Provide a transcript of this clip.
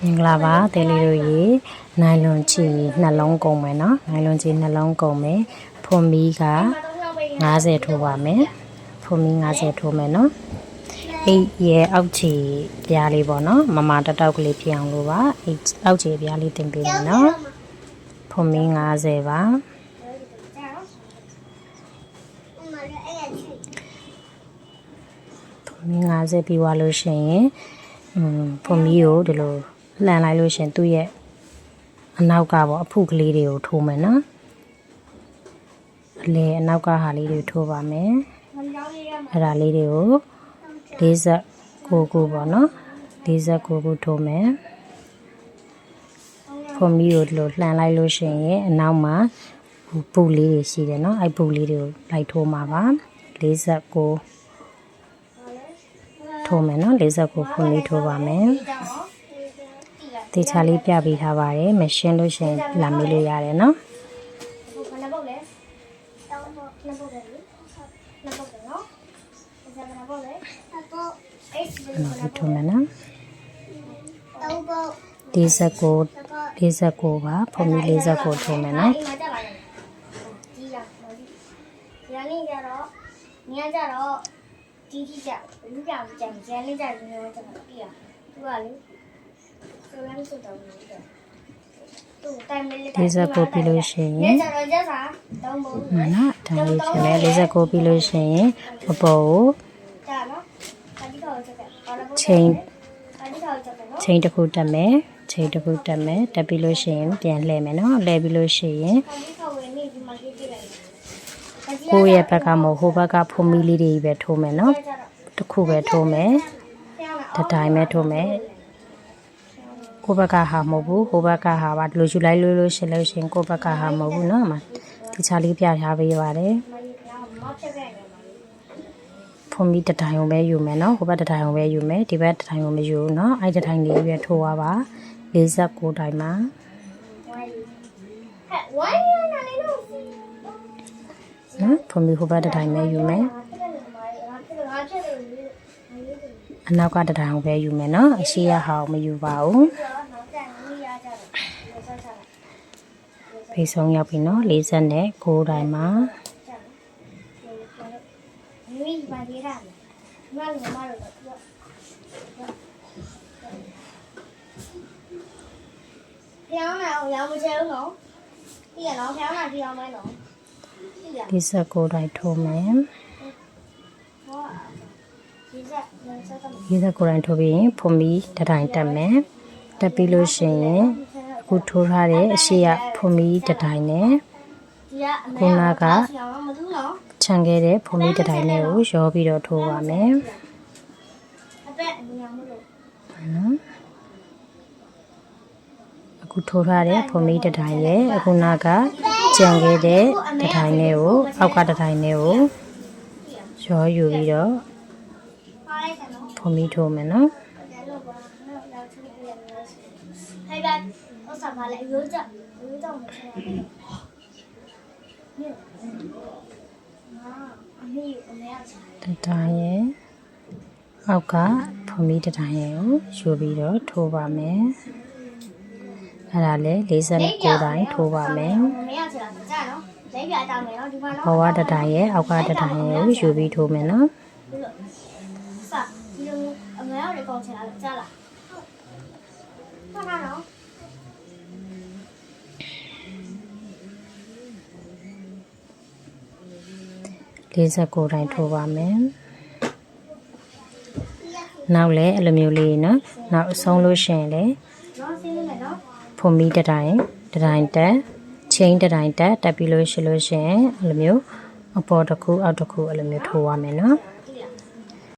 မင်္ဂလာပါတဲလေးတို့ရေနိုင်လွန်ချီနှလုံးကုန်မယ်နော်နိုင်လွန်ချီနှလုံးကုန်မယ်ဖွန်မီက50ထိုးပါမယ်ဖွန်မီ50ထိုးမယ်နော်အိတ်ရဲ့အောက်ချီပြားလေးပေါ့နော်မမတတောက်ကလေးဖြစ်အောင်လို့ပါအိတ်အောက်ချီပြားလေးတင်ပေးမယ်နော်ဖွန်မီ50ပါဖွန်မီ50ပြီးသွားလို့ရှိရင်ဖွန်မီကိုဒီလိုလှန်လိုက်လို့ရှင်သူ့ရဲ့အနောက်ကပေါ့အဖုကလေးတွေကိုထိုးမယ်နော်အလေအနောက်ကဟာလေးတွေထိုးပါမယ်အဲ့ဒါလေးတွေကို49ခုပေါ့နော်49ခုထိုးမယ်ဖွန်မီကိုဒီလိုလှန်လိုက်လို့ရှင်ရဲ့အနောက်မှာပုတ်လေးတွေရှိတယ်နော်အဲ့ပုတ်လေးတွေကိုလိုက်ထိုးမှာပါ49ထိုးမယ်နော်49ဖွန်မီထိုးပါမယ်တေချာလေးပြပေးထားပါတယ်မရှင်းလို့ရှင်လာမေးလို့ရတယ်နော်ထုံးမယ်နော်49ပါဖုန်ကြီး49ထုံးမယ်နော်ဒီကြလူကြောင်ကြံကျန်လေးကြရင်းတော့ကျွန်တော်ပြရသူကလေဆိုလမ်းဆိုတော့သူတိုင်မလေး49ပြီလို့ရှိရင်ကျတော့ကျစားတုံးဖို့နော်ဒါလေးဖြစ်မယ်49ပြီလို့ရှိရင်အပေါ်ကိုဒါနော်အဒီတော့ချက်ပါတော့ချိန်တစ်ခုတက်မယ်ချိန်တစ်ခုတက်မယ်တက်ပြီလို့ရှိရင်ပြန်လှည့်မယ်နော်လှည့်ပြီလို့ရှိရင်ကိုယ့်ရဲ့ဘက်ကမဟုတ်ဟိုဘက်ကဖုန်မီလေးတွေပဲထိုးမယ်နော်တစ်ခုပဲထိုးမယ်တတိုင်းပဲထိုးမယ်ကိုယ့်ဘက်ကဟာမဟုတ်ဘူးဟိုဘက်ကဟာပါဒီလိုယူလိုက်လို့ရှင်လို့ရှင်ကိုယ့်ဘက်ကဟာမဟုတ်ဘူးနော်အမဒီချာလေးပြထားပေးပါတယ်ဖုန်မီတတိုင်းပဲယူမယ်နော်ဟိုဘက်တတိုင်းပဲယူမယ်ဒီဘက်တတိုင်းမယူဘူးနော်အဲ့တတိုင်းလေးပဲထိုးရပါ49တိုင်းမှာနော်ဖုန်မီဟိုဘက်တတိုင်းပဲယူမယ်အနောက်ကတတိုင်းပဲယူမယ်နော်အရှိရဟာမယူပါဘူးဖေးဆုံးရောက်ပြီနော်49တိုင်းမှာမိပါသေးတာမလို့မလို့ပြောင်းလာအောင်ရောင်းမချဲဘူးနော်ဒီကနော်ပြောင်းလာဒီအောင်မဲနော်49တိုင်းထိုးမယ်49တိုင်းထိုးပြီးရင်ဖုန်မီတတိုင်းတက်မယ်တက်ပြီးလို့ရှိရင်အခုထိုးထားတဲ့အရှိရဖုန်မီတတိုင်းနဲ့ခုနကခြံခဲ့တဲ့ဖုန်မီတတိုင်းနဲ့ကိုရောပြီးတော့ထိုးပါမယ်နော်အခုထိုးထားတဲ့ဖုန်မီတတိုင်းရဲ့အခုနကကြံခဲ့တဲ့တတိုင်းနဲ့ကိုအောက်ကတတိုင်းနဲ့ကိုရောယူပြီးတော့ဖုန်မီထိုးမယ်နော်ဟဲ့ကဥစ္စာပါလေရိုးကြမချင်တတိုင်းရဲ့အောက်ကဖုန်မီတတိုင်းရဲ့ကိုယူပြီးတော့ထိုးပါမယ်အဲ့ဒါလေ49တိုင်းထိုးပါမယ်မရချင်တာကြာနော်လက်ပြတောင်းမယ်နော်ဒီမှာနော်ဘဝတတိုင်းရဲ့အောက်ကတတိုင်းရဲ့ကိုယူပြီးထိုးမယ်နော်စဒီလိုအမေရောက်ကောင်းချင်လားကြာလားဟုတ်ပါနော်49တိုင်းထိုးပါမယ်နောက်လည်းအဲ့လိုမျိုးလေးနော်နောက်အဆုံးလို့ရှင်လေဖုန်မီတတိုင်းတက်ချင်းတတိုင်းတက်ပြီးလို့ရှိလို့ရှင်အဲ့လိုမျိုးအပေါ်တစ်ခုအောက်တစ်ခုအဲ့လိုမျိုးထိုးရမယ်နော်